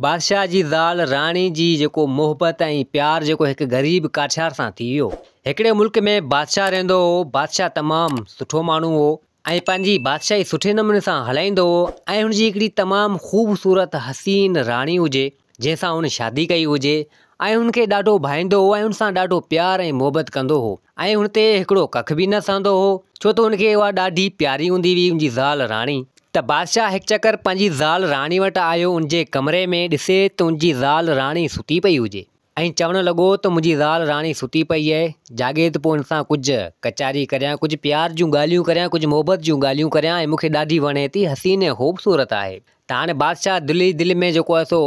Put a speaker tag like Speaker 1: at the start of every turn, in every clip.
Speaker 1: बादशाह जी ज़ाल राणी जी जेको मोहबत ऐं प्यार जेको हिकु ग़रीब काठियार सां थी वियो। हिकिड़े मुल्क में बादशाह रहंदो हो। बादशाह तमामु सुठो माण्हू हो ऐं पंहिंजी बादशाही सुठे नमूने सां हलाईंदो हो ऐं हुनजी हिकिड़ी तमामु ख़ूबसूरत हसीन राणी हुजे जंहिंसां हुन शादी कई हुजे ऐं हुनखे ॾाढो भाईंदो हो ऐं हुन सां ॾाढो प्यार ऐं मोहबत कंदो हो ऐं हुन ते हिकिड़ो कख बि न सहंदो हो छो त हुनखे उहा ॾाढी प्यारी हूंदी हुई हुनजी ज़ाल राणी। त बादशाह हिकु चकर पंहिंजी ज़ाल राणी वटि आयो। उनजे कमरे में ॾिसे त उनजी ज़ाल राणी सुती पई हुजे ऐं चवणु लॻो त मुंहिंजी ज़ाल राणी सुती पई आहे, जाॻे त पोइ हुन सां कुझु कचारी करियां, कुझु प्यार जूं ॻाल्हियूं करियां, कुझु मोहबत जूं ॻाल्हियूं करियां ऐं मूंखे ॾाढी वणे थी, हसीन ऐं ख़ूबसूरत आहे। त हाणे बादशाह दिलि में जेको आहे सो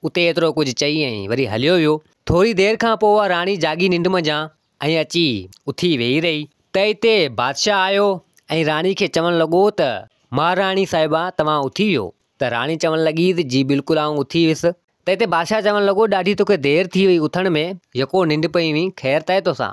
Speaker 1: उते एतिरो कुझु चई ऐं वरी हलियो वियो। थोरी देरि खां पोइ उहा राणी जाॻी निंड मंझां ऐं अची उथी वेही रही त हिते बादशाह आयो ऐं राणी खे चवणु लॻो त महाराणी साहिबा तव्हां उथी वियो? त राणी चवणु लॻी त जी बिल्कुलु आउं उथी वियुसि। त हिते बादशाह चवणु लॻो ॾाढी तोखे देरि थी वई उथण में, यको निंड पई हुई, ख़ैरु त आहे तोसां?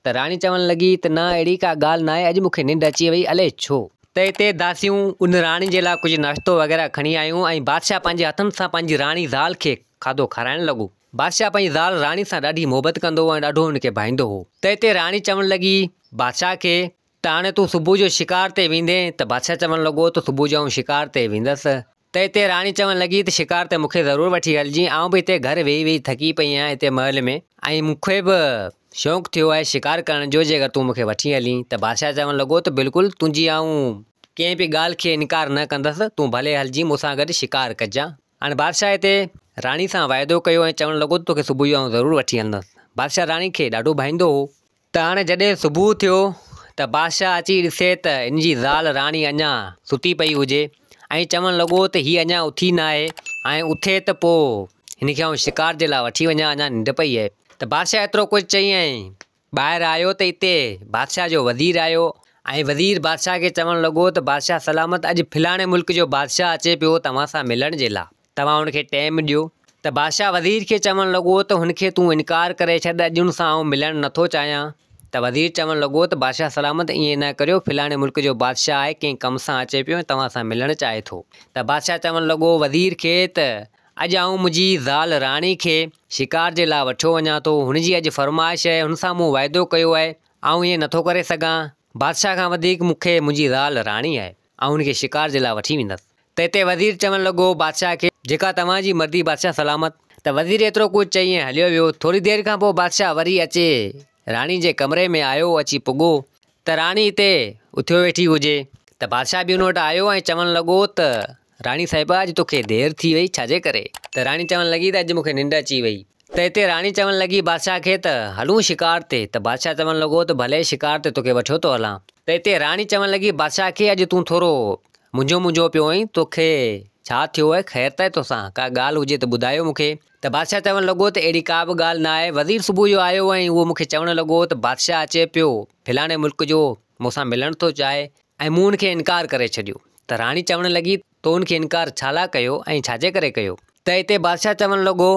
Speaker 1: त राणी चवणु लॻी त न अहिड़ी का ॻाल्हि न आहे, अॼु मूंखे निंड अची वई, अलाए छो। त हिते दासियूं उन राणी जे लाइ कुझु नाश्तो वग़ैरह खणी आयूं ऐं बादशाह पंहिंजे हथनि सां पंहिंजी राणी ज़ाल खे खाधो खाराइणु लॻो। बादशाह पंहिंजी ज़ाल राणी सां ॾाढी मोहबत कंदो हो ऐं ॾाढो हुनखे भाईंदो हो। त हिते राणी चवणु लॻी बादशाह खे त हाणे तूं सुबुह जो शिकार ते वेंदे? त बादशाह चवणु लॻो त सुबुह जो आउं शिकार ते वेंदसि। त हिते राणी चवणु लॻी त शिकार ते मूंखे ज़रूरु वठी हलिजी, आउं बि हिते घर वेही वेही थकी पई आहियां हिते महल में ऐं मूंखे बि शौक़ु थियो आहे शिकार करण जो, जेकर तूं मूंखे वठी हलीं। त बादशाह चवणु लॻो त बिल्कुलु तुंहिंजी आउं कंहिं बि ॻाल्हि खे इनकार न कंदसि, तूं भले हलिजी मूंसां गॾु शिकार कजां। हाणे बादशाह हिते राणी सां वाइदो कयो ऐं चवणु लॻो त तोखे सुबुह जो आउं ज़रूरु वठी हलंदसि। बादशाह राणी खे ॾाढो भाईंदो हो। त हाणे जॾहिं सुबुह थियो त बादशाह अची ॾिसे त हिनजी ज़ाल राणी अञा सुती पई हुजे ऐं चवणु लॻो त हीअ अञा उथी न आहे ऐं उथे त पोइ हिनखे आउं शिकार जे लाइ वठी वञा, अञा निंड पई आहे। त बादशाह एतिरो कुझु चई ऐं ॿाहिरि आयो त हिते बादशाह जो वज़ीर आयो ऐं वज़ीर बादशाह खे चवणु लॻो त बादशाह सलामत, अॼु फलाणे मुल्क जो बादशाह अचे पियो तव्हां सां मिलण जे लाइ, तव्हां हुनखे टाइम ॾियो। त बादशाह वज़ीर खे चवणु लॻो त हुनखे तूं इनकार करे छॾ, अॼु हुन सां आउं मिलणु नथो चाहियां। त वज़ीर चवणु लॻो त बादशाह सलामत ईअं न करियो, फलाणे मुल्क जो बादशाह आहे, कंहिं कम सां अचे पियो ऐं तव्हां सां मिलणु चाहे थो। त बादशाह चवणु लॻो वज़ीर खे त अॼु आउं मुंहिंजी ज़ाल राणी खे शिकार जे लाइ वठो वञा थो, हुनजी अॼु फरमाइश आहे, हुन सां मूं वाइदो कयो आहे, आउं ईअं नथो करे सघां। बादशाह खां वधीक मूंखे मुंहिंजी ज़ाल राणी आहे, ऐं हुनखे शिकार जे लाइ वठी वेंदसि। त हिते वज़ीर चवणु लॻो बादशाह खे जेका तव्हांजी मर्ज़ी बादशाह सलामत। त वज़ीर एतिरो कुझु चई ऐं हलियो वियो। थोरी देरि खां पोइ बादशाह वरी अचे राणी जे कमरे में आयो, अची पुॻो त राणी हिते उथियो वेठी हुजे। त बादशाह बि हुन वटि आयो ऐं चवणु लॻो त राणी साहिबा अॼु तोखे देरि थी वई, छाजे करे? त राणी चवणु लॻी त अॼु मूंखे निंड अची वई। त हिते राणी चवणु लॻी बादशाह खे त हलूं शिकार ते। त बादशाह चवणु लॻो त भले शिकार ते तोखे वठो थो हलां। त हिते राणी चवणु लॻी बादशाह खे अॼु तूं थोरो मुंझो पियो आहीं, तोखे छा थियो आहे, ख़ैरु त आहे तोसां, का ॻाल्हि हुजे त ॿुधायो मूंखे। त बादशाह चवणु लॻो त अहिड़ी का बि ॻाल्हि न आहे, वज़ीर सुबुह जो आयो ऐं उहो मूंखे चवणु लॻो त बादशाह अचे पियो फलाणे मुल्क जो, मूंसां मिलणु थो चाहे ऐं मूं हुनखे इनकार करे छॾियो। त राणी चवणु लॻी तो हुनखे इनकार छा लाइ कयो ऐं छाजे करे कयो? त हिते बादशाह चवणु लॻो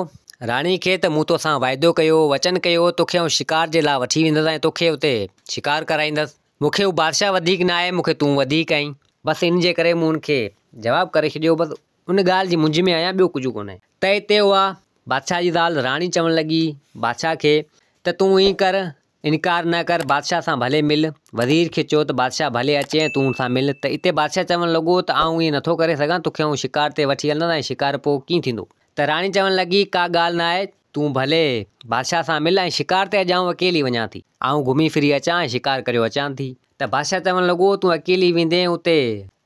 Speaker 1: राणी खे त मूं तोसां वाइदो कयो, वचन कयो, तोखे आउं शिकार जे लाइ वठी वेंदसि ऐं तोखे हुते शिकार कराईंदसि। मूंखे हू बादशाह वधीक न आहे, मूंखे तूं वधीक आहीं, बसि इन जे करे मूं हुनखे जवाबु करे छॾियो, बसि उन ॻाल्हि जी मुंझ में आहियां, ॿियो कुझु कोन्हे। त हिते उहा बादशाह जी ज़ाल राणी चवणु लॻी बादशाह खे त तूं ईअं कर, इनकार न कर, बादशाह सां भले मिल। वज़ीर खे चयो त बादशाह भले अचे ऐं तूं हुन सां मिल। त हिते बादशाह चवणु लॻो त आउं ईअं नथो करे सघां, तोखे आउं शिकार ते वठी हलंदसि ऐं शिकार पोइ कीअं थींदो? त राणी चवणु लॻी का ॻाल्हि न आहे, तूं भले बादशाह सां मिल ऐं शिकार ते अॼु आउं अकेली वञां थी, आउं घुमी फिरी अचां ऐं शिकार करे अचां थी। त बादशाह चवणु लॻो तूं अकेली वेंदे उते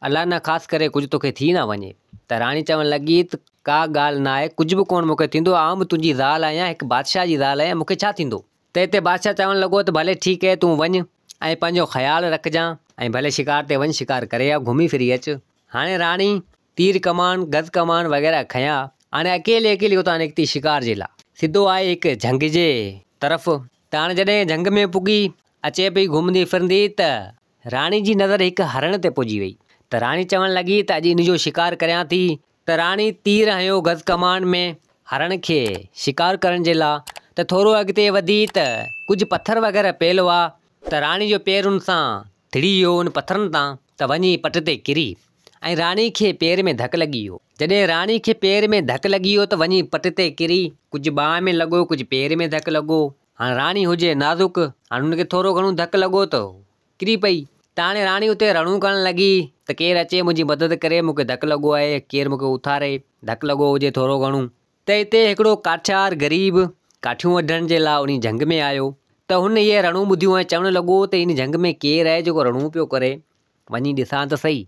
Speaker 1: अलाह न ख़ासि करे कुझु तोखे थी न वञे। त राणी चवणु लॻी त का ॻाल्हि न आहे, कुझु बि कोन मूंखे थींदो, आउं बि तुंहिंजी ज़ाल आहियां, हिकु बादशाह जी ज़ाल आहियां, मूंखे छा थींदो? त हिते बादशाह चवणु लॻो त भले ठीकु आहे, तूं वञु ऐं पंहिंजो ख़्यालु रखजांइ ऐं भले शिकार ते वञु, शिकार करे आ, घुमी फिरी अचु। हाणे राणी तीर कमान, गज़ कमान वग़ैरह खयां हाणे अकेली उतां निकिती शिकार जे लाइ, सिधो आहे हिकु झंग जे तरफ़। त हाणे जॾहिं झंग में पुॻी अचे पई घुमंदी फिरंदी त राणी जी नज़र हिकु हरण ते पहुची वई। त राणी चवणु लॻी त अॼु इन जो शिकार करियां थी। त राणी तीर हयो गज़ कमान में हरण खे शिकार करण जे लाइ। त थोरो अॻिते वधी त कुझु पथर वग़ैरह पियल हुआ। त राणी जो पेर हुन सां थिड़ी वियो उन पथरनि तां, त वञी पट ते किरी ऐं राणी खे पेर में धकु लॻी वियो। जॾहिं राणी खे पेर में धकु लॻी वियो त वञी पट ते किरी, कुझु बांह में लॻो, कुझु पेर में धकु लॻो। हाणे राणी हुजे नाज़ुक, हाणे हुनखे थोरो घणो धकु लॻो त किरी पई। त हाणे राणी उते रणू करणु लॻी त केरु अचे मुंहिंजी मदद करे, मूंखे धकु लॻो आहे, केरु मूंखे उथारे, धकु लॻो हुजे थोरो घणो। त हिते हिकिड़ो काठियार ग़रीब काठियूं वढण जे लाइ उन जंग में आयो। त हुन इहे रणू ॿुधियूं ऐं चवणु लॻो त इन जंग में केरु आहे जेको रणू पियो करे, वञी ॾिसां त सही।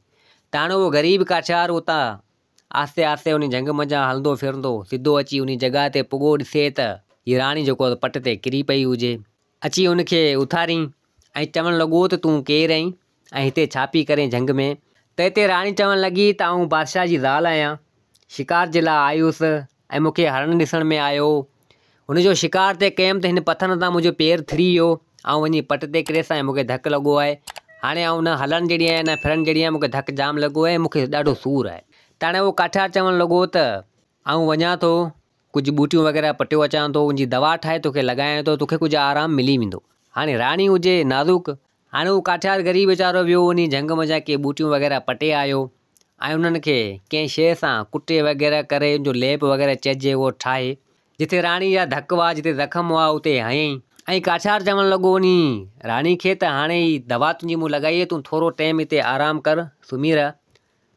Speaker 1: त हाणे उहो ग़रीब काठियार उतां आस्ते आस्ते उन जंग मंझां हलंदो फिरंदो सिधो अची उन जॻह ते पुॻो, ॾिसे त हीअ राणी जेको पट ते किरी पई हुजे। अची हुनखे उथारी ऐं चवणु लॻो त तूं केरु आहीं ऐं हिते छा पई करे जंग में। त हिते राणी चवणु लॻी त आऊं बादशाह जी ज़ाल आहियां, शिकार जे लाइ आई हुअसि ऐं मूंखे हरण ॾिसण में आयो। हुनजो शिकार ते कयमि त हिन पथरनि तां मुंहिंजो पेरु थिरी वियो, ऐं वञी पट ते किरियसि ऐं मूंखे धकु लॻो आहे। हाणे आऊं न हलणु जहिड़ी आहे न फिरणु जहिड़ी आहे, मूंखे धकु जाम लॻो आहे, मूंखे ॾाढो सूरु आहे। त हाणे उहो काठियार चवणु लॻो त आऊं वञा थो, कुझु ॿूटियूं वग़ैरह पटियो अचां थो, उनजी दवा ठाहे तोखे लॻायां थो, तोखे कुझु आरामु मिली वेंदो। हाणे राणी हुजे नाज़ुक, हाणे उहो काठियार ग़रीब वीचारो वियो उन जंग मंझां के ॿूटियूं वग़ैरह पटे आयो ऐं उन्हनि खे कंहिं शइ सां कुटे वग़ैरह करे जो लेप वग़ैरह चइजे उहो ठाहे, जिथे राणी जा धकु हुआ, जिथे ज़ख़म हुआ, उते हयईं। ऐं काठियार चवणु लॻो उन राणी खे त हाणे ई दवा तुंहिंजी मूं लॻाई आहे, तूं थोरो टाइम हिते आरामु कर, सुम्ही रह,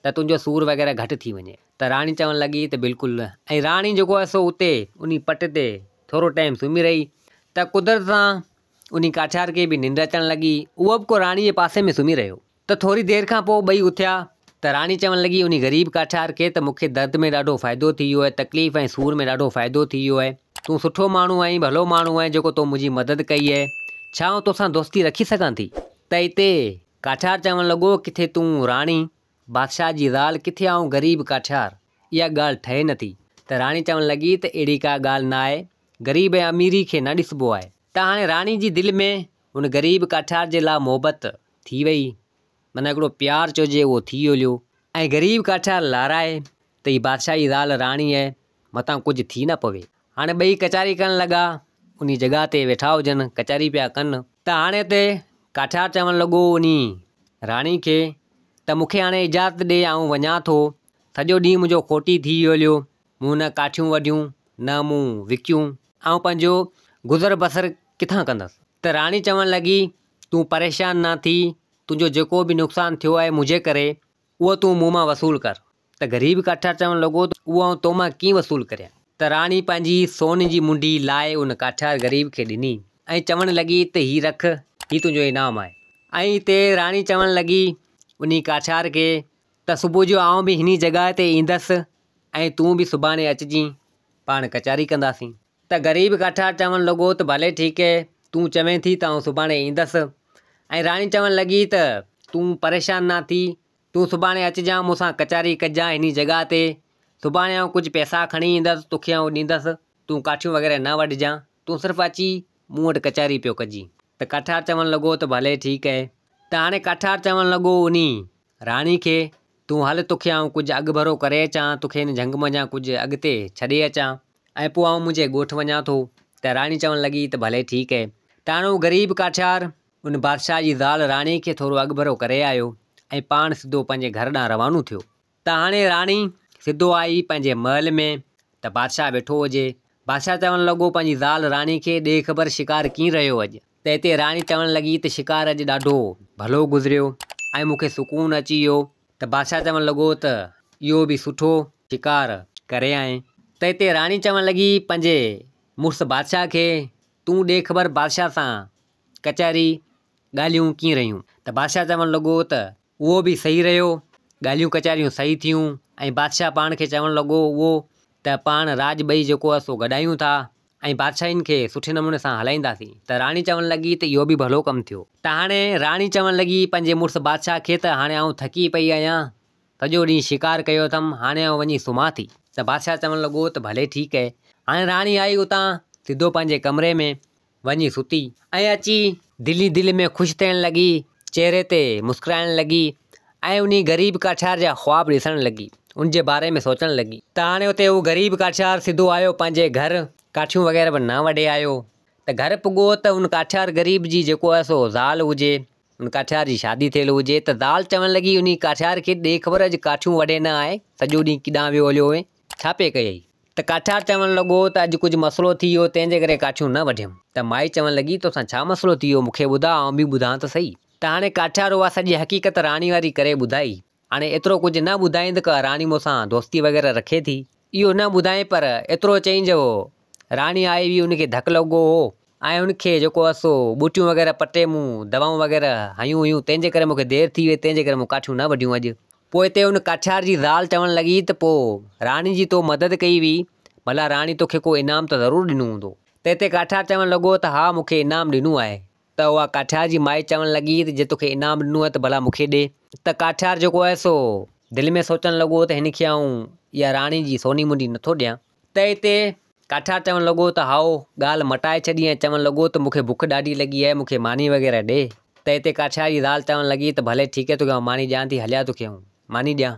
Speaker 1: त तुंहिंजो सूरु वग़ैरह घटि थी वञे। त राणी चवणु लॻी त बिल्कुलु। ऐं राणी जेको आहे सो उते उन पट ते थोरो टाइम सुम्ही रही। त कुदरत सां उन काठियार खे बि निंड अचणु लॻी, उहो बि को राणी जे पासे में सुम्ही रहियो। त थोरी देरि खां पोइ ॿई उथिया त राणी चवणु लॻी उन ग़रीब काठियार खे त मूंखे दर्द में ॾाढो फ़ाइदो थी वियो आहे, तकलीफ़ ऐं सूर में ॾाढो फ़ाइदो थी वियो आहे। तूं सुठो माण्हू आहीं, भलो माण्हू आहे जेको तो मुंहिंजी मदद कई आहे, छा आऊं तोसां दोस्ती रखी सघां थी? त हिते काठियार चवणु लॻो किथे तूं राणी बादशाह जी ज़ाल, किथे आऊं ग़रीब काठियार, इहा ॻाल्हि ठहे नथी। त राणी चवणु लॻी त अहिड़ी का ॻाल्हि न आहे, ग़रीब ऐं अमीरी खे न ॾिसबो आहे। त हाणे राणी जी दिलि में हुन ग़रीब काठियार जे लाइ मोहबत थी वई, माना हिकिड़ो प्यारु चइजे उहो थी वियो। ऐं ग़रीब काठियार लाराए त हीअ बादशाह जी ज़ाल राणी आहे, मतां कुझु थी न पवे। हाणे ॿई कचारी करणु लॻा, उन जॻह ते वेठा हुजनि, कचारी पिया कनि। त हाणे हिते काठियार चवणु लॻो उन राणी खे त मूंखे हाणे इजाज़त ॾे, आऊं वञा थो, सॼो ॾींहुं मुंहिंजो खोटी थी वियो, मूं न काठियूं वढियूं न मूं विकियूं, ऐं पंहिंजो गुज़र बसर किथां कंदसि। त राणी चवणु लॻी तूं परेशान न थी, तुंहिंजो जेको बि नुक़सानु थियो आहे मुंहिंजे करे, उहो तूं मूं मां वसूल कर। त ग़रीब काठियार चवणु लॻो त उहो आऊं तो मां कीअं वसूल करियां? त राणी पंहिंजी सोन जी मुंडी लाहे उन काठियार ग़रीब खे ॾिनी ऐं चवणु लॻी त हीअ रख, हीअ तुंहिंजो इनाम आहे। ऐं हिते राणी चवणु लॻी उन काठियार खे त सुबुह जो आऊं बि हिन जॻह ते ईंदसि ऐं तूं बि सुभाणे अचिजांइ, पाण कचारी कंदासीं। त ग़रीब काठियार चवणु लॻो त भले ठीकु आहे, तूं चवें थी त आऊं सुभाणे ईंदसि। ऐं राणी चवणु लॻी त तूं परेशान न थी, तूं सुभाणे अचिजांइ, मूंसां कचारी कजांइ हिन जॻह ते, सुभाणे आऊं कुझु पैसा खणी ईंदसि, तोखे आऊं ॾींदसि, तूं काठियूं वग़ैरह न वढिजांइ, तूं सिर्फ़ु अची मूं वटि कचारी पियो कजी। त काठियार चवणु लॻो त भले ठीकु आहे। त हाणे काठियार चवणु लॻो उन राणी खे तूं हल, तोखे आऊं कुझु अॻु भरो करे अचां, तोखे हिन जंग मंझां कुझु अॻिते छॾे अचां ऐं पोइ आऊं मुंहिंजे ॻोठु वञा थो। त राणी चवणु लॻी त भले ठीकु आहे। त हाणे उहो ग़रीब काठियार उन बादशाह जी ज़ाल राणी खे थोरो अॻु भरो करे आयो ऐं पाण सिधो पंहिंजे घर ॾांहुं रवानो थियो। त हाणे राणी सिधो आई पंहिंजे महल में, त बादशाह वेठो हुजे। बादशाह चवणु लॻो पंहिंजी ज़ाल राणी खे, ॾे ख़बर शिकार कीअं रहियो अॼु? त हिते राणी चवणु लॻी त शिकार अॼु ॾाढो भलो गुज़रियो ऐं मूंखे सुकून अची वियो। त बादशाह चवणु लॻो त इहो बि सुठो शिकार करे आएं। त हिते राणी चवणु लॻी पंहिंजे मुड़ुसु बादशाह खे, तूं ॾे ख़बर बादशाह सां कचहरी ॻाल्हियूं कीअं रहियूं? त बादशाह चवणु लॻो त उहो बि सही रहियो, ॻाल्हियूं कचहरियूं सही थियूं। ऐं बादशाह पाण खे चवणु लॻो उहो त पाण राज ॿई जेको आहे सो गॾायूं था ऐं बादशाहनि खे सुठे नमूने सां हलाईंदासीं। त राणी चवणु लॻी त इहो बि भलो कमु थियो। त हाणे राणी चवणु लॻी पंहिंजे मुड़ुसु बादशाह खे त हाणे आऊं थकी पई आहियां, सॼो ॾींहुं शिकार कयो अथमि, हाणे आऊं वञी सुम्हां थी। त बादशाह चवणु लॻो त भले ठीकु आहे। हाणे राणी आई उतां सिधो पंहिंजे कमरे में वञी सुती ऐं अची दिलि में ख़ुशि थियणु लॻी, चहिरे ते मुस्कुराइणु लॻी ऐं उन ग़रीब काठियार जा ख़्वाब ॾिसणु लॻी, उनजे बारे में सोचणु लॻी। त हाणे उते उहो ग़रीब काठियार सिधो आयो पंहिंजे घर, काठियूं वग़ैरह बि न वढे आयो। त घर पुॻो त उन काठियार ग़रीब जी जेको आहे सो ज़ाल हुजे, उन काठियार जी शादी थियल हुजे त ज़ाल चवणु लॻी उन काठियार खे ॾे ख़बर अॼु काठियूं वॾे न आहे, सॼो ॾींहुं किॾां वियो हलियो हुए, छा पे कयई। त काठियार चवणु लॻो त अॼु कुझु मसइलो थी वियो तंहिंजे करे काठियूं न वढियमि। त माई चवणु लॻी तोसां छा मसइलो थी वियो मूंखे ॿुधा, आउं बि ॿुधां त सही। त हाणे काठियार उहा सॼी हक़ीक़त राणी वारी करे ॿुधाई। हाणे एतिरो कुझु न ॿुधाईं त राणी मूंसां दोस्ती वग़ैरह रखे थी, इहो न ॿुधाए पर एतिरो चईं जो राणी आई हुई उनखे धकु लॻो हो ऐं उनखे जेको असो बूटियूं वग़ैरह पटे मूं दवाऊं वग़ैरह हयूं हुयूं, तंहिंजे करे मूंखे देरि थी वई, तंहिंजे करे मूं काठियूं न वढियूं अॼु। पोइ हिते उन काठियार जी ज़ाल चवणु लॻी त पोइ राणी जी तो मदद कई हुई, भला राणी तोखे को इनाम त ज़रूरु ॾिनो हूंदो। त हिते काठियार चवणु लॻो त हा मूंखे इनाम ॾिनो आहे। त उहा काठियार जी माई चवणु लॻी त जे तोखे इनाम ॾिनो आहे त भला मूंखे ॾे। त काठियार जेको आहे सो दिलि में सोचणु लॻो त हिनखे आऊं इहा राणी जी सोनी मुंडी नथो ॾियां। त हिते काठियार चवणु लॻो त हाओ ॻाल्हि मटाए छॾी ऐं चवणु लॻो त मूंखे बुख ॾाढी लॻी आहे, मूंखे मानी वग़ैरह ॾे। त हिते काठियार जी ज़ाल चवणु लॻी त भले ठीकु आहे तोखे आउं मानी ॾियां थी, हलिया तोखे आउं मानी ॾियां।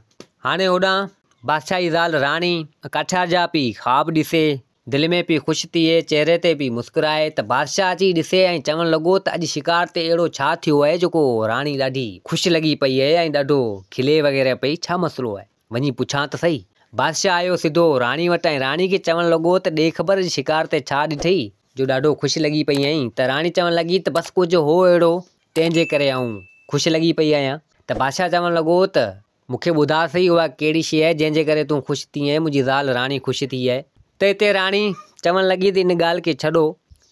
Speaker 1: हाणे होॾां बादशाह जी ज़ाल राणी काठियार जा पई ख़्वाब ॾिसे, दिलि में पई ख़ुशि थिए, चहिरे ते पई मुस्कुराए। त बादशाह अची ॾिसे ऐं चवणु लॻो त अॼु शिकार ते अहिड़ो छा थियो आहे जेको राणी ॾाढी ख़ुशि लॻी पई आहे ऐं ॾाढो खिले वग़ैरह पई, छा मसइलो आहे, वञी पुछां त सही। बादशाह आयो सिधो राणी वटि ऐं राणी खे चवणु लॻो त ॾे ख़बर शिकार ते छा ॾिठई जो ॾाढो ख़ुशि लॻी पई आहीं। त राणी चवणु लॻी त बसि कुझु हो अहिड़ो तंहिंजे करे आऊं ख़ुशि लॻी पई आहियां। त बादशाह चवणु लॻो त मूंखे ॿुधा सही उहा कहिड़ी शइ आहे जंहिंजे करे तूं ख़ुशि थी आहीं, मुंहिंजी ज़ाल राणी ख़ुशि थी आहे। त हिते राणी चवणु लॻी त इन ॻाल्हि खे छॾो,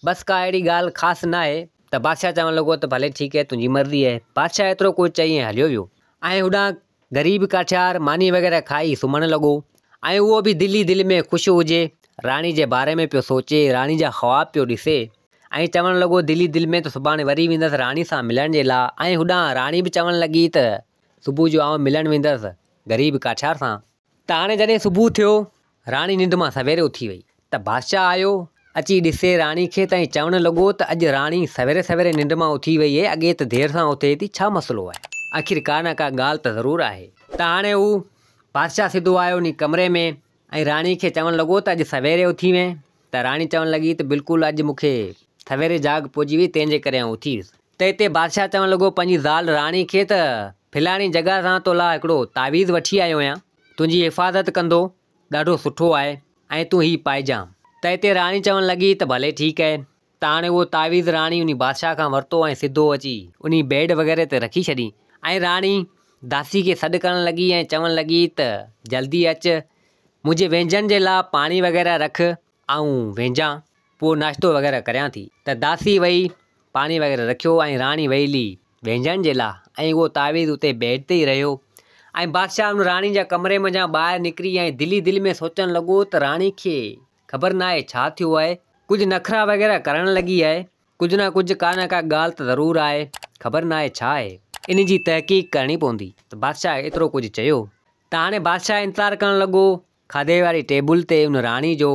Speaker 1: बसि का अहिड़ी ॻाल्हि ख़ासि न आहे। त बादशाह चवणु लॻो त भले ठीकु आहे तुंहिंजी मर्ज़ी आहे। बादशाह एतिरो कुझु चई ऐं हलियो वियो ऐं होॾां ग़रीब काठियार मानी वग़ैरह खाई सुम्हणु लॻो ऐं उहो बि दिलि में ख़ुशि हुजे, राणी जे बारे में पियो सोचे, राणी जा ख़्वाब पियो ॾिसे ऐं चवणु लॻो दिलि में त सुभाणे वरी वेंदसि राणी सां मिलण जे लाइ। ऐं होॾां राणी बि चवणु लॻी त सुबुह जो आउं मिलणु वेंदसि ग़रीब काठियार सां। त हाणे जॾहिं सुबुह थियो राणी निंड मां सवेरे उथी वई। त बादशाह आयो अची ॾिसे राणी खे त चवणु लॻो त अॼु राणी सवेरे निंड मां उथी वई आहे, अॻे त देरि सां उथे थी, छा मसइलो आहे, आख़िर का न का ॻाल्हि त ज़रूरु आहे। त हाणे हू बादशाह सिधो आयो उन कमरे में ऐं राणी खे चवणु लॻो त अॼु सवेरे उथी वएं। त राणी चवणु लॻी त बिल्कुलु अॼु मूंखे सवेरे जाग पहुची वई, तंहिंजे करे आउं उथी वियुसि। त हिते बादशाह चवणु लॻो पंहिंजी ज़ाल राणी खे त फलाणी जॻह सां तोला हिकिड़ो तावीज़ वठी आयो आहियां, तुंहिंजी हिफ़ाज़त कंदो, ॾाढो सुठो आहे ऐं तूं हीउ पाइजां। त हिते राणी चवणु लॻी त भले ठीकु आहे। त हाणे उहो तावीज़ राणी उन बादशाह खां वरितो ऐं सिधो अची उन बेड वग़ैरह ते रखी छॾी ऐं राणी दासी खे सॾु करणु लॻी ऐं चवणु लॻी त जल्दी अचु, मुंहिंजे व्यंजन जे लाइ पाणी वग़ैरह रख, ऐं वेंझां पोइ नाश्तो वग़ैरह करियां थी। त दासी वई पाणी वग़ैरह रखियो ऐं राणी वेही हली व्यंजन जे लाइ ऐं उहो तावीज़ उते बेड ते ई रहियो। ऐं बादशाह उन राणी जा कमरे में ॿाहिरि निकिरी ऐं दिलि में सोचणु लॻो त राणी खे ख़बर न आहे छा थियो आहे, कुझु नख़रा वग़ैरह करणु लॻी आहे, कुझु न कुझु का ॻाल्हि त ज़रूरु आहे, ख़बर न आहे छा आहे, इन जी तहक़ीक़ करणी पवंदी। त बादशाह एतिरो कुझु चयो। त हाणे बादशाह इंतज़ारु करणु लॻो खाधे वारी टेबल ते उन राणी जो।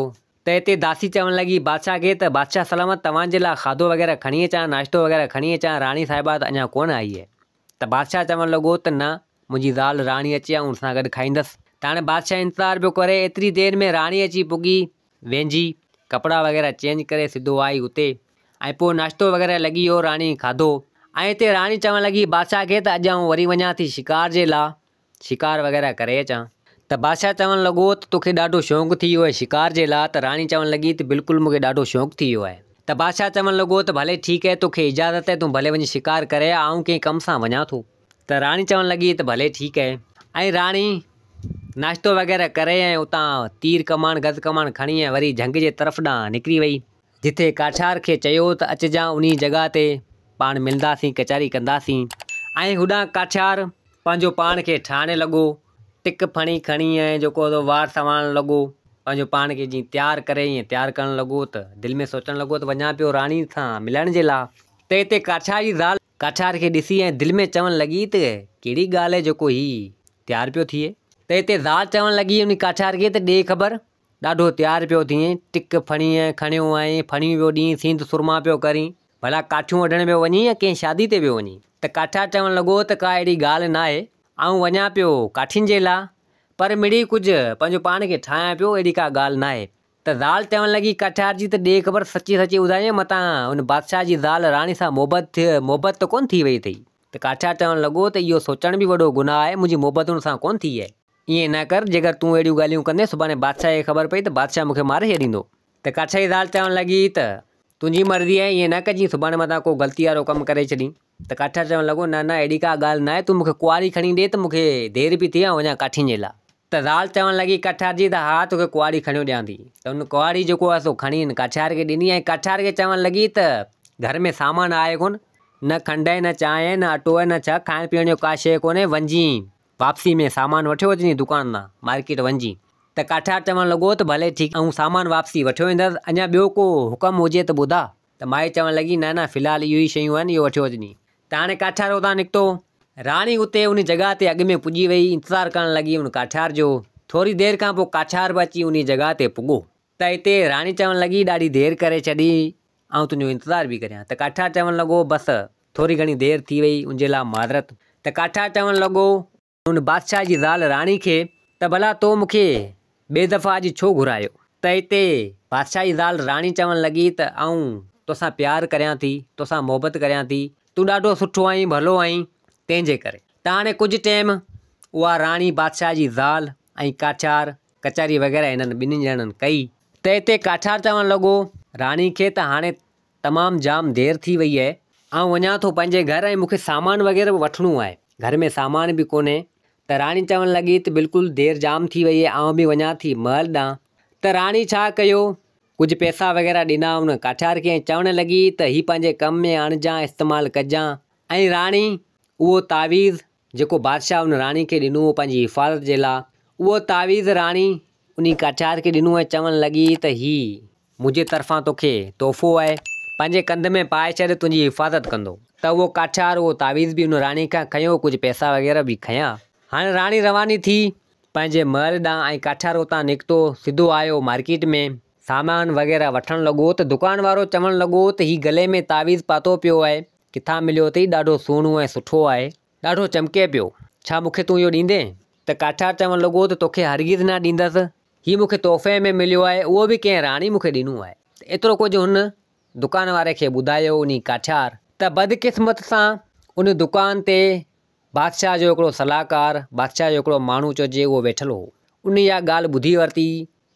Speaker 1: त हिते दासी चवणु लॻी बादशाह खे त बादशाह सलामत तव्हांजे लाइ खाधो वग़ैरह खणी अचां, नाश्तो वग़ैरह खणी अचां, राणी साहिबा त अञा कोन आई आहे। त बादशाह चवणु लॻो त न, मुंहिंजी ज़ाल राणी अचे ऐं हुन सां गॾु खाईंदसि। त हाणे बादशाह इंतज़ारु पियो करे, एतिरी देरि में राणी अची पुगी, वेंझी कपिड़ा वग़ैरह चेंज करे सिधो आई हुते ऐं पोइ नाश्तो वग़ैरह लॻी वियो, राणी खाधो। ऐं हिते राणी चवणु लॻी बादशाह खे त अॼु आउं वरी वञा थी शिकार जे लाइ, शिकार वग़ैरह करे अचां। त बादशाह चवणु लॻो त तोखे ॾाढो शौक़ु थी वियो आहे शिकार जे लाइ। त राणी चवणु लॻी त बिल्कुलु मूंखे ॾाढो शौक़ु थी वियो आहे। त बादशाह चवणु लॻो त भले ठीकु आहे, तोखे इजाज़त आहे, तूं भले वञी शिकार करे, आउं कंहिं कम सां वञा थो। त राणी चवणु लॻी त भले ठीकु आहे। ऐं राणी नाश्तो वग़ैरह करे ऐं उतां तीर कमान गज़ कमान खणी ऐं वरी झंग जे तरफ़ ॾांहुं निकिरी वई, जिथे काठियार खे चयो त अचिजां उन जॻह ते पाण मिलंदासीं, कचहरी कंदासीं। ऐं होॾां काठियार पंहिंजो पाण खे ठाहिणु लॻो, टिक फणी खणी ऐं जेको वार संवारणु लॻो, पंहिंजो पाण खे जीअं तयारु करे ईअं तयारु करणु लॻो। त दिलि में सोचणु लॻो त वञा पियो राणी सां मिलण जे लाइ। त हिते काठियार जी ज़ाल काठियार खे ॾिसी ऐं दिलि में चवणु लॻी त कहिड़ी ॻाल्हि आहे जेको हीउ तयारु पियो थिए। त हिते ज़ाल चवणु लॻी उन काठियार खे त ॾे ख़बर, ॾाढो तयारु पियो थिए, टिक फणी ऐं खणियो ऐं फणी वियो ॾींहुं सींध सुरमा पियो करी, भला काठियूं वढणु पियो वञी या कंहिं शादी ते पियो वञी। त काठियार चवणु लॻो त का अहिड़ी ॻाल्हि न आहे, आउं वञा पियो काठियुनि जे लाइ, पर मिड़ी कुझु पंहिंजो पाण खे ठाहियां पियो, अहिड़ी का ॻाल्हि न आहे। त ज़ाल चवणु लॻी काठियार जी त ॾे ख़बर, सची ॿुधाईं मतां उन बादशाह जी ज़ाल राणी सां मोहबत त कोन थी वई अथई, त काठियार चवणु लॻो त इहो सोचण बि वॾो गुनाह आहे, मुंहिंजी मोहबतुनि सां कोन्ह थी आहे। ईअं न कर, जेकर तूं अहिड़ियूं ॻाल्हियूं कंदे सुभाणे बादशाह खे ख़बर पई त बादशाह मूंखे मारे छॾींदो। त काठिया जी ज़ाल चवणु लॻी त तुंहिंजी मर्ज़ी आहे, ईअं न कजांइ सुभाणे मथां को ग़लती वारो कमु करे छॾीं। त काठियार चवणु लॻो न न अहिड़ी का ॻाल्हि न आहे, तूं मूंखे कुंवारी खणी ॾे त मूंखे देरि बि थिए ऐं वञा काठियुनि जे लाइ। त ज़ाल चवणु लॻी काठियार जी त हा तोखे कुंवारी खणी ॾियां थी। त हुन कुंवारी जेको आहे सो खणी काठियार खे ॾिनी ऐं काठियार खे चवणु लॻी त घर में सामान आहे कोन, न खंडु आहे, न चांहि आहे, न अटो आहे, न छा खाइण पीअण जो का शइ कोन्हे, वञी वापसी में सामान वठियो अचिजांइ दुकान तां, मार्केट वञी। त काठियार चवणु लॻो त भले ठीकु, ऐं सामान वापसी वठियो वेंदसि, अञा ॿियो को हुकम हुजे त ॿुधा। त माई चवणु लॻी न न फ़िलहालु इहो ई शयूं आहिनि, इहो वठियो अचिजांइ। त हाणे काठियार उतां निकितो, राणी उते उन जॻह ते अॻु में पुॼी वई, इंतज़ारु करणु लॻी उन काठियार जो। थोरी देरि खां पोइ काठियार बि अची उन जॻह ते पुॻो। त हिते राणी चवणु लॻी ॾाढी देरि करे छॾी, ऐं तुंहिंजो इंतज़ारु बि करियां। त काठियार चवणु लॻो बसि थोरी घणी देरि थी वई, उनजे लाइ माज़रत। त काठियार चवणु लॻो उन बादशाह जी ज़ाल राणी खे त भला तो मूंखे ॿिए दफ़ा अॼु छो घुरायो। त हिते बादशाह जी ज़ाल राणी चवणु लॻी त आऊं तोसां प्यारु करियां थी, तोसां मोहबत करियां थी, तूं ॾाढो सुठो आहीं, भलो आहीं, तंहिंजे करे। त हाणे कुझु टाइम उहा राणी बादशाह जी ज़ाल ऐं काठियार कचहरी वग़ैरह हिननि ॿिन्हिनि ॼणनि कई। त हिते काठियार चवणु लॻो राणी खे त हाणे तमामु जाम देरि थी वई आहे, ऐं वञा थो पंहिंजे घर ऐं मूंखे सामान वग़ैरह बि वठिणो आहे, घर में सामान बि कोन्हे। त राणी चवणु लॻी त बिल्कुलु देरि जाम थी वई आहे, आउं बि वञा थी महल ॾांहुं। त राणी छा कयो, कुझु पैसा वग़ैरह ॾिना उन काठियार खे ऐं चवणु लॻी त हीअ पंहिंजे कम में आणिजांइ, इस्तेमालु कजां। ऐं राणी उहो तावीज़ जेको बादशाह उन राणी खे ॾिनो पंहिंजी हिफ़ाज़त जे लाइ, उहो तावीज़ राणी उन काठियार खे ॾिनो ऐं चवणु लॻी त हीअ मुंहिंजे तरफ़ां तोखे तोहफ़ो आहे, पंहिंजे कंध में पाए छॾ, तुंहिंजी हिफ़ाज़त कंदो। त उहो काठियार उहो तावीज़ बि उन राणी खां खयो, कुझु पैसा वग़ैरह बि खयां। हाणे राणी रवानी थी पंहिंजे महल ॾांहुं ऐं काठियार उतां निकितो, सिधो आयो मार्केट में, सामान वग़ैरह वठणु लॻो। त दुकान वारो चवणु लॻो त हीअ गले में तावीज़ पातो पियो आहे, किथां मिलियो अथई, ॾाढो सुहिणो ऐं सुठो आहे, ॾाढो चमके पियो, छा मूंखे तूं इहो ॾींदे। त काठियार चवणु लॻो त तोखे हरगिज़ न ॾींदसि, हीअ मूंखे तोहफ़े में मिलियो आहे, उहो बि कंहिं राणी मूंखे ॾिनो आहे। एतिरो कुझु हुन दुकान वारे खे ॿुधायो उन काठियार। त बदकिस्मत सां उन दुकान ते बादशाह जो हिकिड़ो सलाहकार, बादशाह जो हिकिड़ो माण्हू चइजे उहो वेठल हो। उन इहा ॻाल्हि ॿुधी वरिती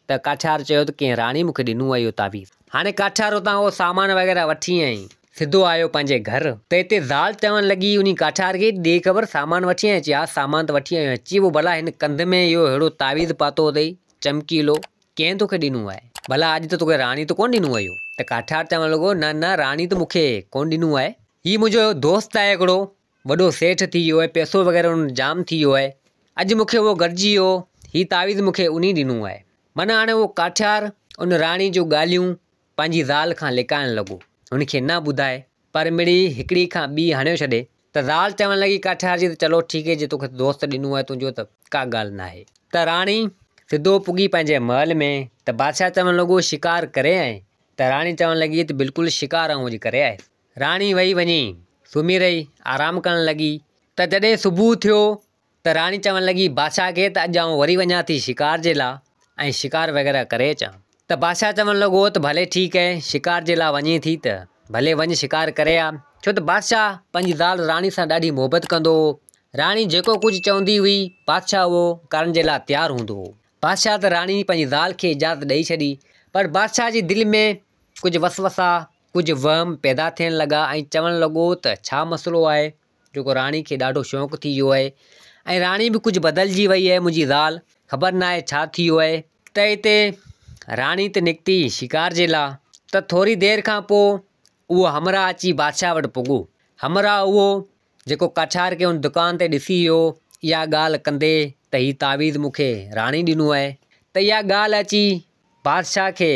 Speaker 1: त काठियार चयो त कंहिं राणी मूंखे ॾिनो आहे इहो तावीज़। हाणे काठियार उतां उहो सामान वग़ैरह वठी ऐं सिधो आयो पंहिंजे घर। त हिते ज़ाल चवणु लॻी उन काठियार खे ॾे ख़बर सामान वठी आहीं, हा सामान त वठी आयो, अची वो भला हिन कंध में इहो अहिड़ो तावीज़ पातो अथई चमकीलो, कंहिं तोखे ॾिनो आहे, भला अॼु त तोखे राणी त कोन ॾिनो आहे इहो। त काठियार चवणु लॻो न न राणी त मूंखे कोन ॾिनो आहे, हीअ मुंहिंजो दोस्त आहे हिकिड़ो, वॾो सेठ थी वियो आहे, पैसो वग़ैरह हुन जाम थी वियो आहे, अॼु मूंखे उहो गॾिजी वियो, हीअ तावीज़ मूंखे उन ॾिनो आहे। माना हाणे उहो काठियार उन राणी जूं ॻाल्हियूं पंहिंजी ज़ाल खां लिकाइणु लॻो, हुनखे न ॿुधाए, पर मिड़ी हिकिड़ी खां ॿी हणियो छॾे। त ज़ाल चवणु लॻी काठियार जी त चलो ठीकु आहे, जे तोखे दोस्त ॾिनो आहे तुंहिंजो त का ॻाल्हि न आहे। त राणी सिधो पुॻी पंहिंजे महल में। त बादशाह चवणु लॻो शिकार करे आए। त राणी चवणु लॻी त बिल्कुलु शिकार आऊं अॼु करे आयसि। राणी वई वञी सुम्ही रही, आरामु करणु लॻी। त जॾहिं सुबुह थियो त राणी चवणु लॻी बादशाह खे त अॼु आऊं वरी वञा थी शिकार जे लाइ ऐं शिकार वग़ैरह करे अचां। त बादशाह चवणु लॻो त भले ठीकु आहे, शिकार जे लाइ वञे थी त भले वञु शिकार करे आ। छो त बादशाह पंहिंजी ज़ाल राणी सां ॾाढी मोहबत कंदो हो। राणी जेको कुझु चवंदी हुई बादशाह उहो करण जे लाइ तयारु हूंदो हो। बादशाह त राणी पंहिंजी ज़ाल खे इजाज़त ॾेई छॾी, पर बादशाह जी दिलि में कुझु वसवसा, कुझु वहम पैदा थियणु लॻा ऐं चवणु लॻो त छा मसइलो आहे जेको राणी खे ॾाढो शौक़ु थी वियो आहे ऐं राणी बि कुझु बदिलजी वई आहे, मुंहिंजी ज़ाल ख़बर न आहे छा थी वियो आहे। त हिते राणी त निकिती शिकार जे लाइ। त थोरी देरि खां पोइ उहो हमराह अची बादशाह वटि पुॻो। हमराह उहो जेको काठियार खे हुन दुकान ते ॾिसी वियो, इहा ॻाल्हि कंदे त हीअ तावीज़ मूंखे राणी ॾिनो आहे। त इहा ॻाल्हि अची बादशाह खे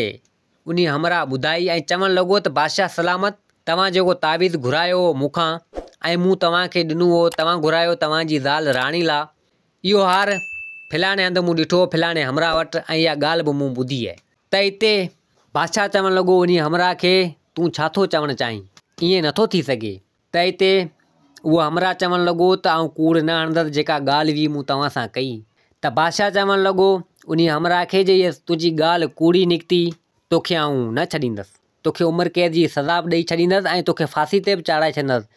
Speaker 1: उन हमराह ॿुधाई ऐं चवणु लॻो त बादशाह सलामत, तव्हां जेको तावीज़ घुरायो हो मूंखां ऐं मूं तव्हांखे ॾिनो हो, तव्हां घुरायो तव्हांजी ज़ाल राणी लाइ, इहो हार फलाणे हंधि मूं ॾिठो फलाणे हमराह वटि ऐं इहा ॻाल्हि बि मूं ॿुधी आहे। त हिते बादशाह चवणु लॻो उन हमराह खे तूं छा थो चवणु चाहीं, ईअं नथो थी सघे। त हिते उहो हमराह चवणु लॻो त आऊं कूड़ न हणंदसि, जेका ॻाल्हि हुई मूं तव्हां सां कई। त बादशाह चवणु लॻो उन हमराह खे जे इहा तुंहिंजी ॻाल्हि कूड़ी निकिती तोखे आऊं न छॾींदसि, तोखे उमिरि क़ैद जी सज़ा बि ॾेई छॾींदसि ऐं तोखे फांसी ते बि चाढ़ाए छॾींदसि।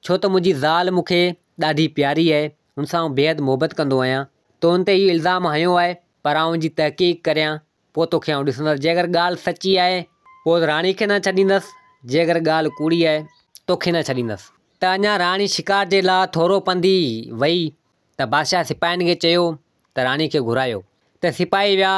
Speaker 1: छो त मुंहिंजी ज़ाल मूंखे ॾाढी प्यारी आहे, हुन सां बेहद मोहबत कंदो आहियां। तो हुन ते इहो इल्ज़ाम हयो आहे, पर आउं जी तहक़ीक़ करियां पोइ तोखे आउं ॾिसंदुसि। जे अगरि ॻाल्हि सची आहे पोइ राणी खे न छॾींदसि, जे अगरि ॻाल्हि कूड़ी आहे तोखे न छॾींदसि। त अञा राणी शिकार जे लाइ थोरो पंधी वई त बादशाह सिपाहियुनि खे चयो त राणी खे घुरायो। त सिपाही विया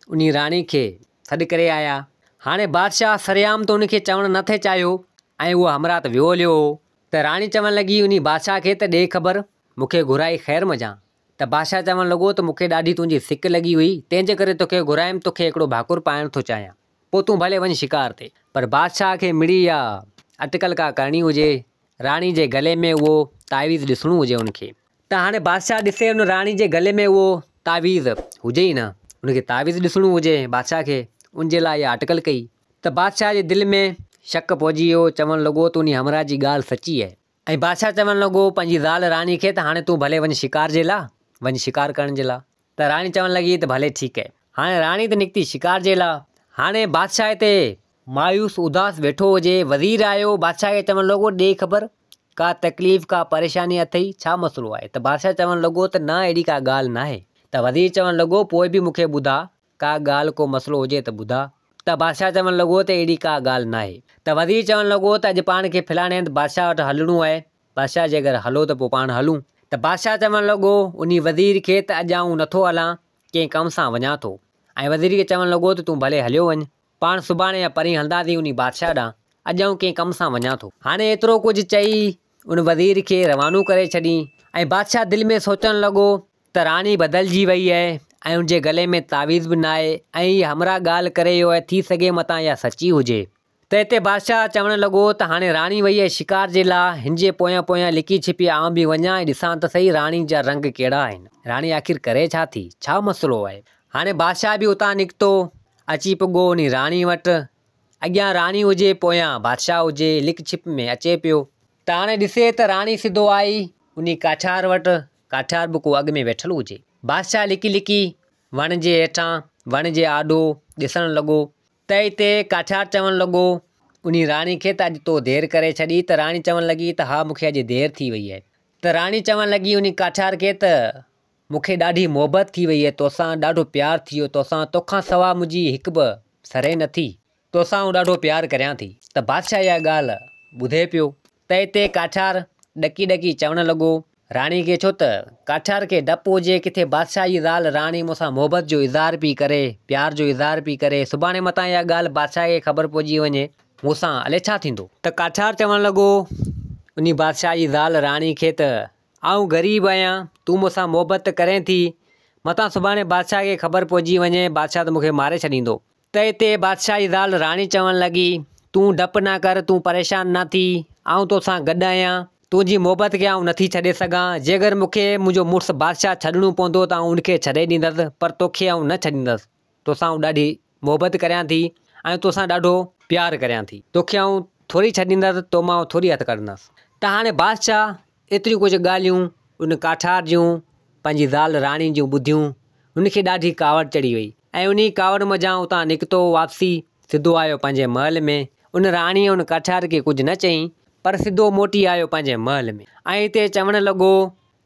Speaker 1: उन राणी खे सॾु करे आया। हाणे बादशाह सरेआम त उनखे चवणु न थे चाहियो ऐं उहो हमरा त वियो हलियो हो। त राणी चवणु लॻी उन बादशाह खे त ॾे ख़बर मूंखे घुराई ख़ैरु मज़ा। त बादशाह चवणु लॻो त मूंखे ॾाढी तुंहिंजी सिक लॻी हुई, तंहिंजे करे तोखे घुरायमि, तोखे हिकिड़ो भाकुर पाइणु थो चाहियां, पोइ तूं भले वञ शिकार ते। पर बादशाह खे मिड़ी या अटकल का करणी हुजे, राणी जे गले में उहो तावीज़ ॾिसणो हुजे उनखे। त हाणे बादशाह ॾिसे उन राणी जे गले में उहो तावीज़ हुजे ई न, उनखे तावीज़ ॾिसणो हुजे बादशाह खे, उनजे लाइ इहा अटकल कई। त बादशाह जे दिलि में शक पइजी वियो, चवणु लॻो त उन हमरा जी ॻाल्हि सची आहे। ऐं बादशाह चवणु लॻो पंहिंजी ज़ाल राणी खे त हाणे तूं भले वञ शिकार जे लाइ, वञ शिकार करण जे लाइ। त राणी चवणु लॻी त भले ठीकु आहे। हाणे राणी त निकिती शिकार जे लाइ। हाणे बादशाह हिते मायूस उदास वेठो हुजे, वज़ीर आयो बादशाह खे चवणु लॻो ॾे ख़बर का तकलीफ़ का परेशानी अथई, छा मसइलो आहे। त बादशाह चवणु लॻो त न अहिड़ी का ॻाल्हि न आहे। त वज़ीर चवणु लॻो पोइ बि मूंखे ॿुधा, का ॻाल्हि को मसइलो हुजे त ॿुधा। त बादशाह चवणु लॻो त अहिड़ी का ॻाल्हि न आहे। त वज़ीर चवणु लॻो त अॼु पाण खे फलाणे हंधि बादशाह वटि हलणो आहे, बादशाह जे अगरि हलो त पोइ पाण हलूं। त बादशाह चवणु लॻो उन वज़ीर खे त अॼु आउं नथो हलां, कंहिं कम सां वञा थो। ऐं वज़ीर खे चवणु लॻो त तूं भले हलियो वञ, पाण सुभाणे या परीं हलंदासीं उन बादशाह ॾांहुं, अॼु आउं कंहिं कम सां वञा थो। हाणे एतिरो कुझु चई उन वज़ीर खे रवानो करे छॾी। ऐं बादशाह दिलि में सोचणु लॻो त राणी बदिलजी वई आहे ऐं उनजे गले में तावीज़ बि न आहे ऐं हीअ हमरा ॻाल्हि करे वियो आहे, थी सघे मतां इहा सची हुजे। त हिते बादशाह चवणु लॻो त हाणे राणी वई आहे शिकार जे लाइ, हिन जे पोयां पोयां लिकी छिपी आउं बि वञा ऐं ॾिसां त सही राणी जा रंग कहिड़ा आहिनि, राणी आख़िर करे छा थी, छा मसइलो आहे। हाणे बादशाह बि उतां निकितो, अची पुॻो उन राणी वटि। अॻियां राणी हुजे, पोयां बादशाह हुजे, लिक छिप में अचे पियो। त हाणे ॾिसे त राणी सिधो आई उन काठार वटि, काठार बि को अॻु में वेठल हुजे। बादशाह लिकी लिकी वण जे हेठां, वण जे आॾो ॾिसणु लॻो। त हिते काठार चवणु लॻो उन राणी खे त अॼु तो देरि करे छॾी। त राणी चवणु लॻी त हा मूंखे अॼु देरि थी वई आहे। त राणी चवणु लॻी उन काठार खे त मूंखे ॾाढी मोहबत थी वई आहे तोसां, ॾाढो प्यारु थी वियो तोसां, तोखां सवाइ मुंहिंजी हिकु बि सरे नथी, तोसां आउं ॾाढो प्यारु करियां थी। त बादशाह इहा ॻाल्हि ॿुधे पियो। त हिते काठार ॾकी ॾकी चवणु लॻो राणी खे, छो त काठार खे डपु हुजे किथे बादशाह जी ज़ाल राणी मूंसां मोहबत जो इज़हार पई करे, प्यार जो इज़हार पई करे, सुभाणे मतां इहा ॻाल्हि बादशाह खे ख़बर पइजी वञे मूंसां अले छा थींदो। त काठार चवणु लॻो उन बादशाह जी ज़ाल राणी खे त आउं ग़रीब आहियां, तूं मूंसां मोहबत करें थी, मतां सुभाणे बादशाह खे ख़बर पइजी वञे, बादशाह त मूंखे मारे छॾींदो। त हिते बादशाह जी ज़ाल राणी चवणु लॻी तूं डपु न कर, तूं परेशान न थी, आउं तोसां गॾु आहियां, तुंहिंजी मोहबत खे आउं नथी छॾे सघां। जे अगरि मूंखे मुंहिंजो मुड़ुसु बादशाह छॾणो पवंदो त आउं उनखे छॾे ॾींदसि, पर तोखे आउं न छॾींदसि, तोसां आउं ॾाढी मोहबत करियां थी ऐं तोसां ॾाढो प्यारु करियां थी, तोखे आउं थोरी छॾींदसि, तो मां थोरी हथु कढंदसि। त हाणे बादशाह एतिरियूं कुझु ॻाल्हियूं उन काठार जूं पंहिंजी ज़ाल राणी जूं ॿुधियूं, उनखे ॾाढी कावड़ चढ़ी वई ऐं उन कावड़ मज़ा उतां निकितो वापसी, सिधो आयो पंहिंजे महल में। उन राणीअ उन काठार खे कुझु न चयईं, पर सिधो मोटी आयो पंहिंजे महल में। ऐं हिते चवणु लॻो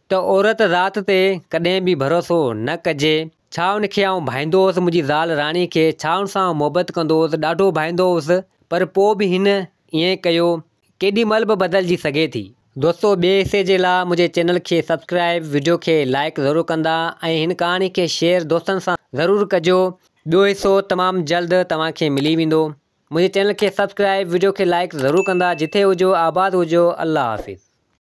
Speaker 1: त औरत ज़ात ते कॾहिं बि भरोसो न कजे। छा उनखे आउं भाईंदो हुअसि, मुंहिंजी ज़ाल राणी खे छा उन सां मोहबत कंदो हुअसि, ॾाढो भाईंदो हुअसि, पर पोइ बि हिन ईअं कयो, केॾी महिल बि बदिलजी सघे थी। दोस्तो ॿिए हिसे जे लाइ मुंहिंजे चैनल खे सब्सक्राइब, वीडियो खे लाइक ज़रूरु कंदा ऐं हिन कहाणी खे शेयर दोस्तनि सां ज़रूरु कजो। ॿियो हिसो तमामु जल्द तव्हांखे मिली वेंदो। मुंहिंजे चैनल खे सब्सक्राइब, वीडियो खे लाइक ज़रूरु कंदा। जिथे हुजो आबाद हुजो, अल्लाह हाफ़िज़।